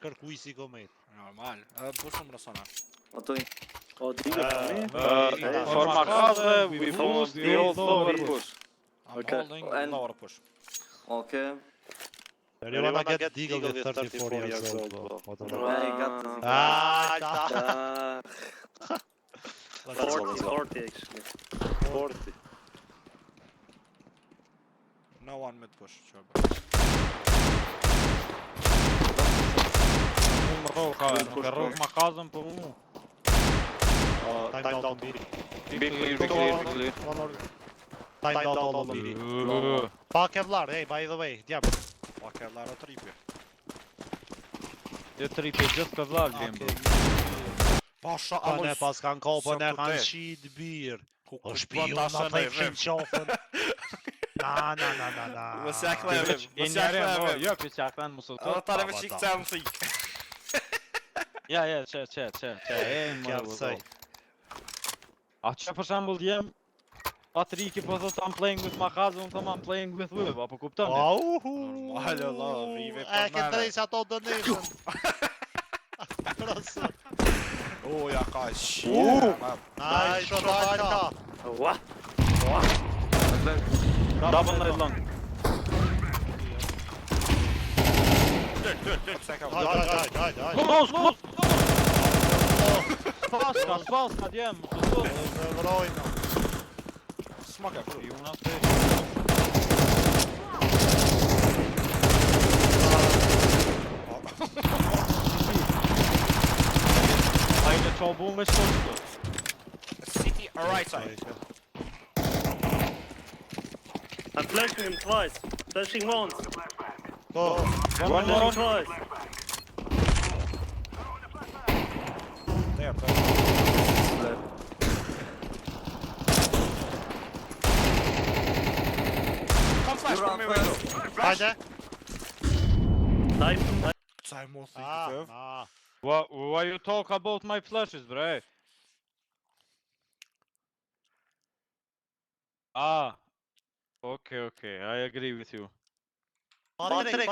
kërkuj si komet. Normal. Push më rësona. Ato i... O, diga For Makaze, we boost the old lower push. I'm Okay, holding and- lower push. Okay. You wanna get Deagle with 34 years old, bro. What the fuck? I got this. Ah, 40 actually. 40. No one mid push. Sure. Nuk e rrog Makazën për mu. time down B. Be clear. Time down all B. Pa Kevlar, hey, by the way, djam. Pa Kevlar o tripi. Dhe tripi gjithë Kevlar vjen. Pasha Pa ne pas kanë kopën e kanë Sot qit birë. Ku O shpion na thejfshin qofën. Na. Mos ja kthejmë. Mos ja kthejmë. Jo, që ja kthen mos u Ata thot. tare me çik them thik. Ja, që. Kjallësaj. A që për shembull jem Patriki po thot I'm playing with Makaze, unë thom I'm playing with Web, apo kupton? Normal Allah, vive E për ke mene. drejt ato donation. Rësë. O, ja ka shi. Nice shot Alta. What? Double night long. Dök, se ka. Hajde. Close! Spaska, djem. Vrojna. Smaka, bro. Jonas te. Hajde çobu me shkoshtu. City, right side. I'm flashing him twice. Flashing once. Go. One more. Twice. There, Come flash from me window. Hajde. Knife. Saj mo thik Ah, të ah. Why you talk about my flashes, bre? Okay, I agree with you. Patrik,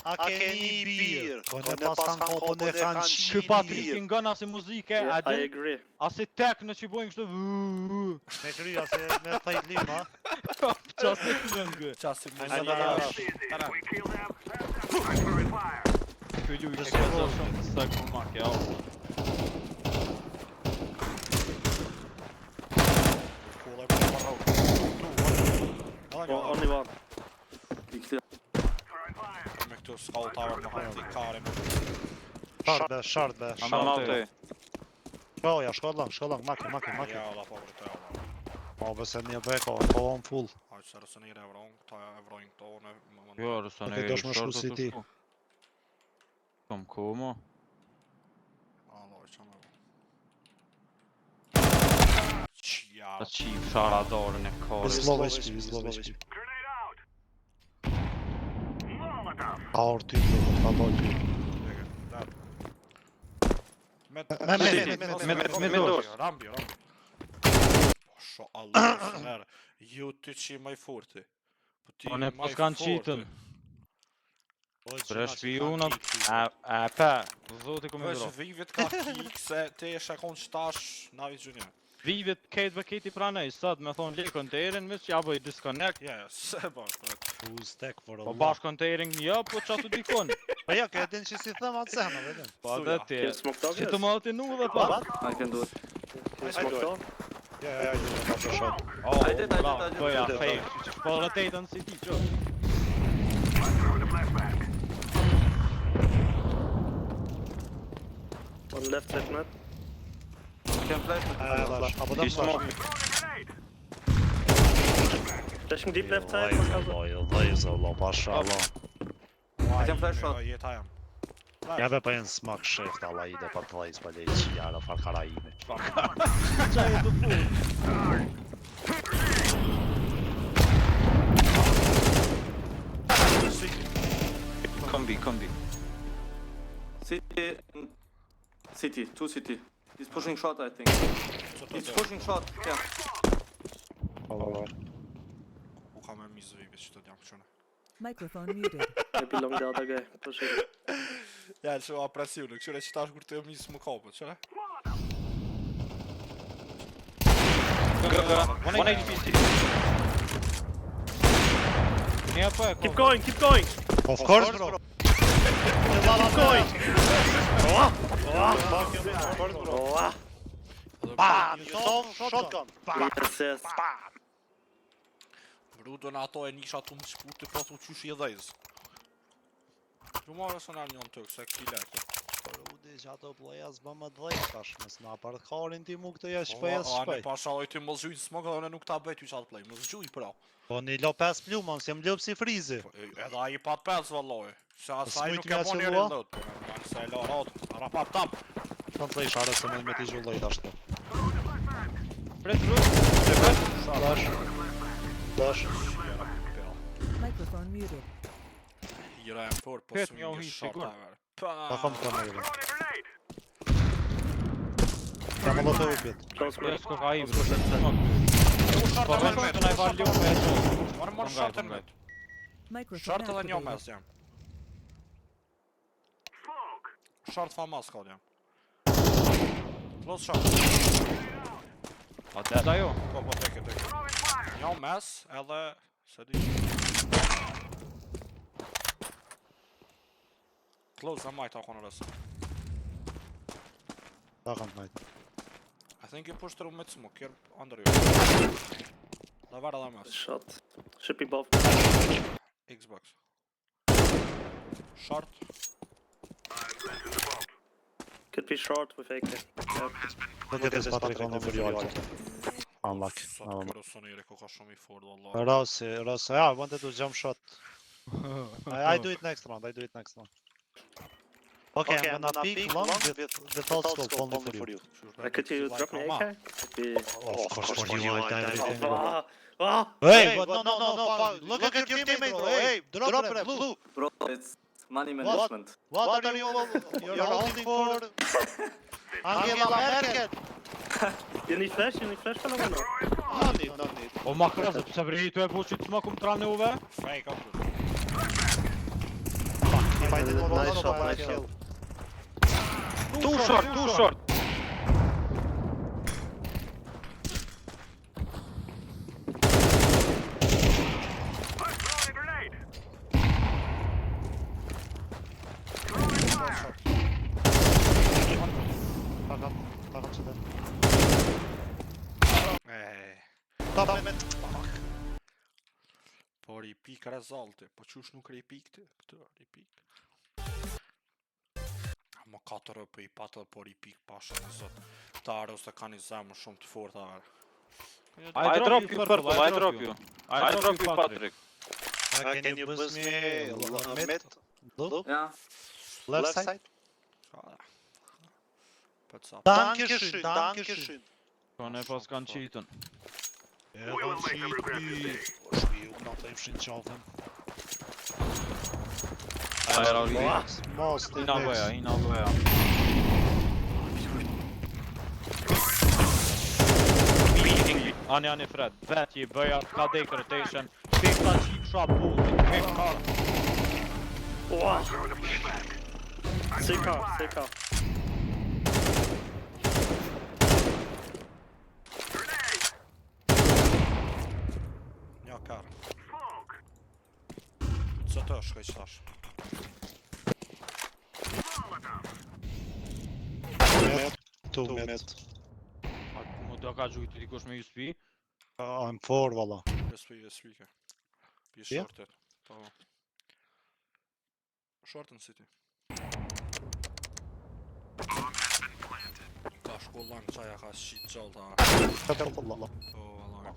a keni birë? Po ne pas kanë kopën e kanë Ky qit Patrik birë. i ngon as muzike, Yeah, a I din? agree. As i tekno që bojnë kështu. Me kryja se me thejt lima. Ças të këngë. Qasim Ai muzika. na darash. Ky ju i ka qenë shumë të sak më mak, ja. Only one. Be clear. Me këtu skull tower më hajti kare më. Shard be. I'm out there. Shko lang, maki. Ja, alla po për të jalla. Po bëse një beko, po on full. Hajtë se rësën i revron, këta e evrojnë këto në më Jo, rësa Ti dosh më shku si ti. Kom komo. Allah, që më Qja. Ta qip shara dorën e korës. Izloveçki. Aur ty, ka dojt ty. Me dorë. Rambi. Sho Allah, sënerë. Ju ty që i maj forti. Po ti One maj pas kanë forti. qitën. Bre shpionat. A pa, zoti kom i Vesh dro. vivet ka kik se te e shakon qtash Navi Gjunior. Vivet kejt bë kejt i pranaj, sot me thonë le kontejrin, mis që ja bëj disconnect. Ja, se bashkë, fret. Who's tech for Po Allah. bash kontejrin jo, po qa të dikon. Po ja, ke din që si thëm atë sema, vetëm. Po dhe ti, Can you smoke dog? që të më ati nu dhe pa. I can do it. Can you smoke dog? Ja, ka për shot. Oh, I did. Po ja, fake. Po rotatën si ti, qo. On left side map. Can flash. Apo He smoke. Flashing deep left side. Vajzë, Allah, pashallah. I can flash shot. Jeta jam. Ja be për në smak shift, Allah ide për të lejtë për lejtë që jara farkara ime. Qa e të full. Combi. City, 2 city. He's pushing shot, I think. He's pushing shot, yeah. U ka me mizë vive që të djam këqëne. Microphone muted. Maybe long the other guy. Pushing. Ja, që a presiune, këshire që tash kur të misë më kapët, qëre? 180 city. Near fire. Keep going, keep going. Of course, bro. Keep going. Bam, you saw shotgun. Bam. Yes, yes. Brudo në ato e nisha të më shpurti, po thu qysh i dhejz. Ju marrë së nërë njën tëk, se këti leke. Rudi që ato pleja s'bë më dhejt tash, mes na partkarin ti mu këtë jesh O, shpejës a ne shpejt. pasha oj ti më zhujnë smog dhe ne nuk ta bëjt ju qatë play, më zgjuj pra. Po një lo 5 plumon, si më lëp si frizi. Edhe a i pat 5 valloj. Se asaj s'mujt nuk me e bon njeri acellua? ndot. Janë se e la ratë, rapat tap. Kanë të lejsh arë se me ti zhulloj ashtu. Press roof. Dash. Dash. Microphone muted. Hira e fort, po Pet së një një hi, short sigur. e verë. Ta kom të mërë. Ta më lotë u pjet. Close me. Let's go high, bro. Po vend të na i valju me e qo. Marë short e në vetë. Microphone Short edhe një activated. mes jam. Short famas ka jam. Close short. A dead ajo? Po teke. Një mes edhe... Se di... Close e majta konë rësë. Ta kam të majtë. I think you pushed through mid smoke, you're under you. Da vara dhe mes. Shot. Should be both. Xbox. Short. Could be short with AK. Yep. Do këtë e s'patri konë për jallë. Unlock. Sa të kërë sonire, ko ka shumë i fort, Allah. Rossi, ja, I wanted to jump shot. I do it next round, Okay, I'm gonna peek long with all scope only for you. Could you drop me AK? Could be... Of course for you, I die everything. Ah! Ah! Hey, but no, look at your teammate, bro. Hey, drop it, blue. Bro, it's money management. What are you're holding for? Angela Merkel. You need flash? You need flash for no? No need. O ma krasë, pëse vrejtu e po që të smokum të ranë uve? Fake up. If I didn't roll Nice out, shot, I nice kill. Too short. Takam që dhe. Ej, por i pik rezulti, po qush nuk ri pik të? Këtë, ri pik. Më 4 për i patë dhe por i pik pasha në zot. Ta arës të ka një zemë shumë të fort arë. I drop you, Purple, I drop you. I drop you, Patrick. Can you boost me mid? Blue? Yeah. Left side? Për ca. Dankeschön. Kone pas kanë qitën. Ja, gaan cheat. Shpiu, na të imshin qafën. Ajra vi. Most Ina bëja. Ani Fred, vetje bëja, ka dek rotation. Pik ta qik shra bullin, pik ka. Wow! Sick off. Një karë. Co të është këj qëtash? Two mid. Mu do ka gjujt i dikush me USP? I'm four, valla. USP ke. Pi Ja? shortet. Po. Shorten city. Ka shkollan qaja ka shqit gjallë ta. Valla. Po, valla.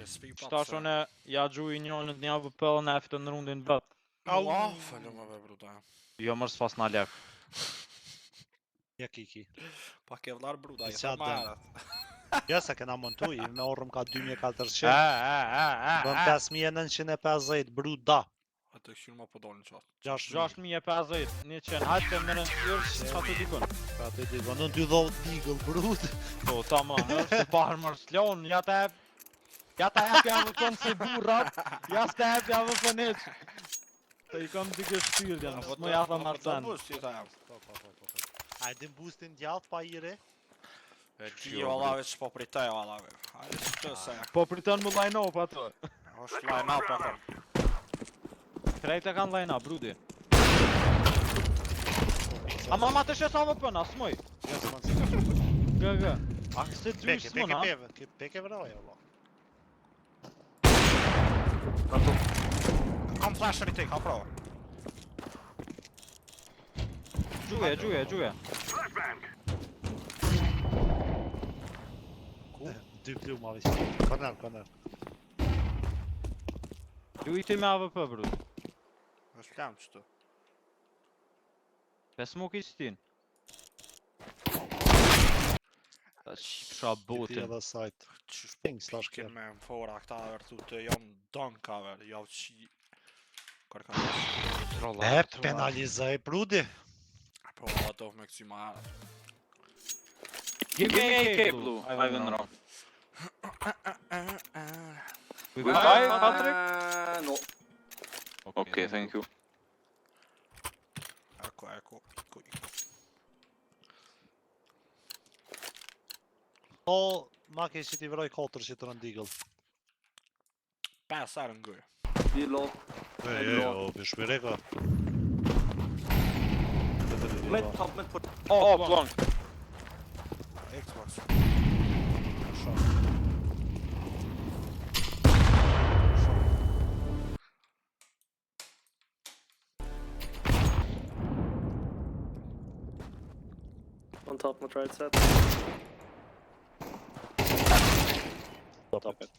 USP pa Shtashon e ja gjuj njënët një AVP në eftë në rundin vetë. Au, falem me bruta. Jo mërë s'pas në lek. Ja kiki. Pa ke vlar bruta, E i qa thë marët. Ja se kena montu, i me orëm ka 2400. A. Bëm 5950, bruda. Atë këshur ma po dolin qatë. 6.050, 100, hajtë të mërën tjërës, qa të dikon? Pra të di, në 20 digëll, brud. Po, ta më, është të parë mërë slon, ja të hep javë kënë si burrat, ja s'te hep javë për neqë. Të i kam dike shtyrdja, nuk më jatha Marcen. Boost, jeta jam. Po. A e din boostin djath pa ire? E ti valla veç po pritoj valla. Hajde që se. Po priton mu line up ato. Është line up atë. Krejt e kanë line up, brudi. A mama të shes AWP-n, asmoj. Yes, man, si Gë. A këse gjysh Peke s'mona? peke vraja, valla. Kam flasher I ty, kam prova. Gjuje. Dy plu ma visi. Koner. Ju I ty me AWP, brudi. Është lam çto. Pes smoke I stin. Ta shqa Ti botin. edhe sajt. Çish Ping slash Shkin kill. me më fora këta vërtu të janë donkave, javë që... Kërka E penalizoj brudi. Po, ato me kësi ma... Give me AK, blue. I will run. We buy, Patrick? No. Okay, thank you. Eko. Po, ma ke që ti vroj 4 që të rëndigëll. 5 arë në gërë. Be low. O, bishmireka. Mid, top mid for... Oh, long. Xbox. On top mid right side. Top it.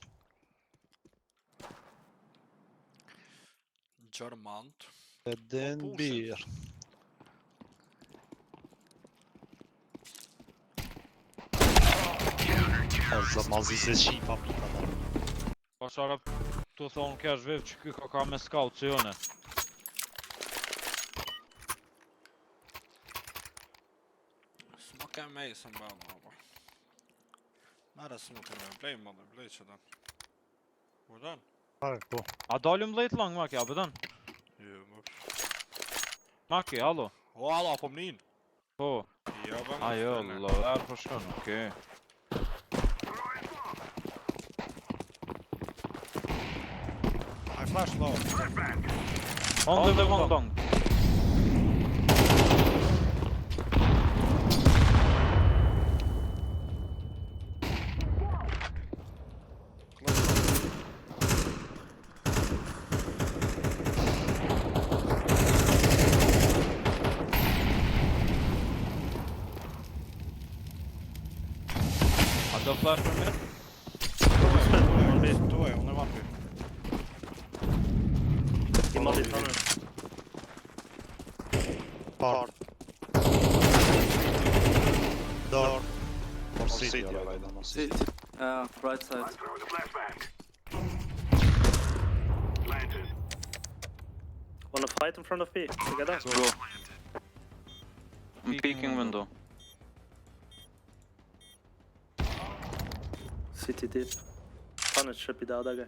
Gjermant. Edin pushin. bir. Mazi se shipa pita da. Pashara të thonë kja zhvev që ky ka me scout që jone. S'ma ke me I se mbel më. Mere s'ma ke me blej më dhe blej që den. Vërden? Pare, po. A dalim lejt lang, Maki, a bëdan? Jo, më... Maki, allo. O, alo, po m'nin. Po. Jo, bë Ajo, lover po shkon, okej. I flash low. On the long. A do flash për mirë? Tu e, unë e marrë. I molly tunnel. Part. Door. Or city, alright, no city. City. Right side. Wanna fight in front of B? Together? Go. I'm peeking window. City deep. Tunnel should be the other guy.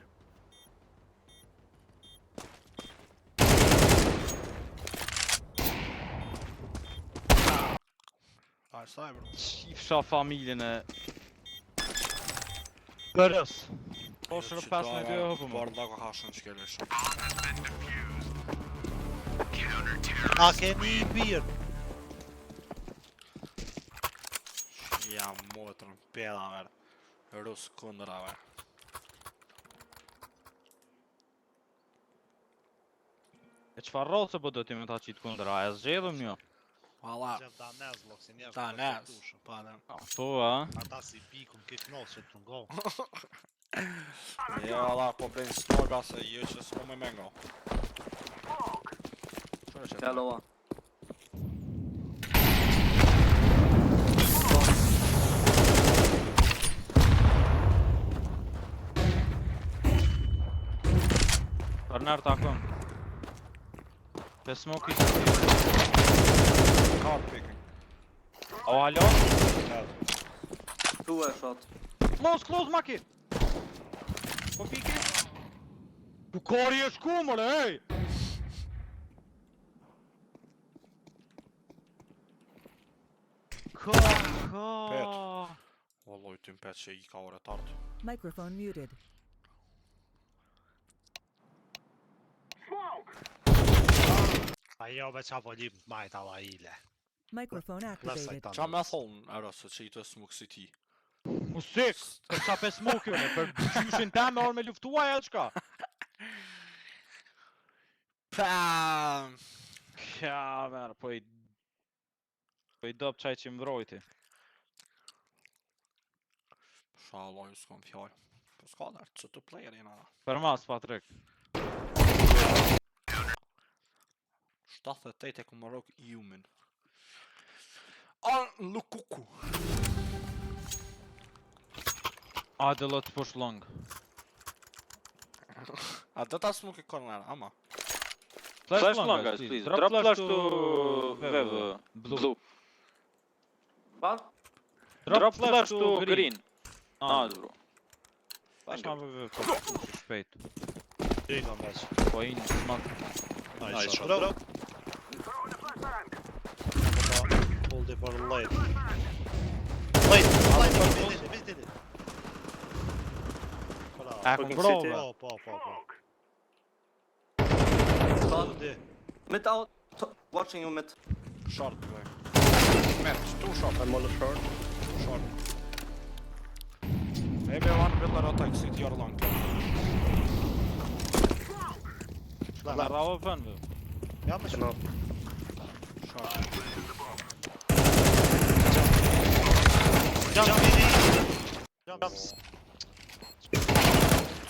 Aj, cyber. Qifsha familjen e... Gërës. Po shërë pas në kjo hëpë më. Barë da ka hashën që kele shumë. A keni I bir. Jam motrën peda verë. Rus kundra verë. E qfar rrallë se po do t'i me ta qitë kundra, e zgjedhëm jo? Vala, Gjem ta nez, loksin nez. ta nes. Pa ne. Po, a? Ata si pikun ke knos që të ngo. Jo, vala, po blejnë snoga se jo që s'mo me mengo. Qërë që Yeah, lower. Përner takon. Pe smoke I Card picking. O, halo? Two shot. Close, Maki! Po piki? Po kori e shku, mëre, ej! O lloj tim pet që I ka ore tart. Microphone muted. Ajo me qa volim majta va ile. Microphone activated. Qa me thonë Eros që I të smuk si ti? Musik! Për qa pe smoke jone, për gjyshin tem me orë me luftuaj e qka? Pam! Kja merë, po I dop qaj që mbrojti. Shaloj, s'kom fjallë. Po s'ka dërë, që të player jena. Për mas, Patrik. 78 e ku më rok Jumin. An Lukuku. Hajde let's push long. A do ta smuk e corner, ama. Flash long, guys, please. Drop flash to Vev. Blue. What? Drop flash to green. Nice, bro. Flash ma vëvë, po shpejt. Dyga meq. Po I në smak. Nice shot. Bro. Hold it for late. Late, vizdili. E ku Fucking brove. city. Po. Shot. Mid out. Watching you mid. Short play. Match, too short. I'm all short. Short. Everyone will attack city or long. Lara open vë. Ja me No. Short. Jump.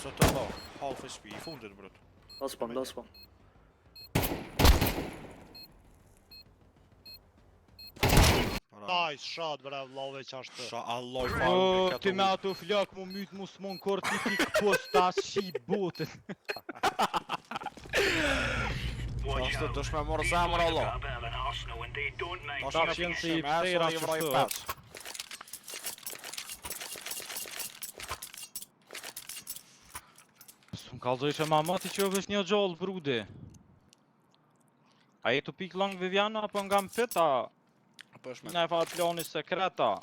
Så të lo, half HP I fundit brut. Last one. Nice shot, bre, vllave qashtë. Sha alloj O, farë ti me ato flak mu myt mu s'mon kort ti tik posta shi botin. Ashtë të shme morë zemër allo. Ta qenë si I psera që shtë. S'm kalzoj që mamati që vësh një gjallë brudi. A jetu pik long Viviana apo nga mpita? Po shme Ne fa plani sekreta.